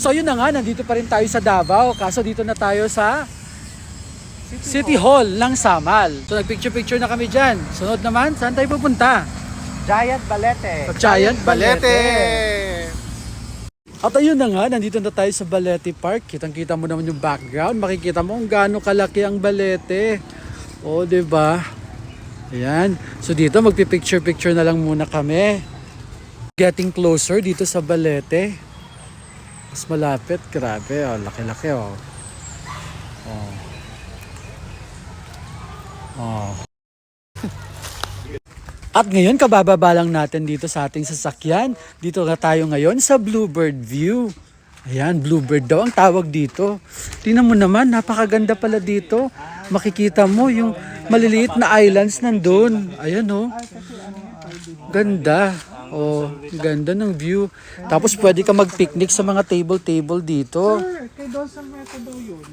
So yun na nga, nandito pa rin tayo sa Davao. Kaso dito na tayo sa City Hall ng Samal. So nagpicture-picture na kami dyan. Sunod naman, saan tayo pupunta? Giant Balete. Sa Giant Balete. Balete. At ayun na nga, nandito na tayo sa Balete Park. Kitang-kita mo naman yung background. Makikita mo kung gaano kalaki ang Balete. O, diba? Ayan. So dito, magpipicture-picture na lang muna kami. Getting closer dito sa Balete. Mas malapit. Grabe, oh. Laki-laki, oh. Oh. Oh. At ngayon, kabababa lang natin dito sa ating sasakyan. Dito na tayo ngayon sa Bluebird View. Ayan, Bluebird daw ang tawag dito. Tingnan mo naman, napakaganda pala dito. Makikita mo yung maliliit na islands nandun. Ayan, oh. Ganda. Oh, ganda ng view. Tapos pwede ka mag-picnic sa mga table-table dito. Sir, kay Don Salmeto daw yun.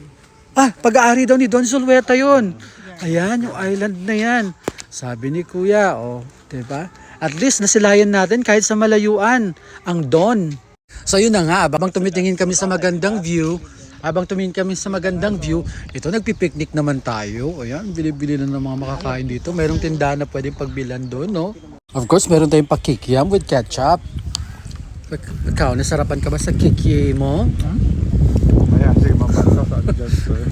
Ah, pag-aari daw ni Don Zulueta yun. Ayan, yung island na yan. Sabi ni Kuya, oh, diba? At least nasilayan natin kahit sa malayuan, ang Don. So yun na nga, habang tumitingin kami sa magandang view, ito nagpipiknik naman tayo. Ayan, bili-bili lang ng mga makakain dito. Merong tindahan na pwedeng pagbilan doon, no? Of course, meron tayong pakikiam with ketchup. Ikaw, nasarapan ka ba sa kiki mo? Ayan, sige, mabasa sa dyan, sir.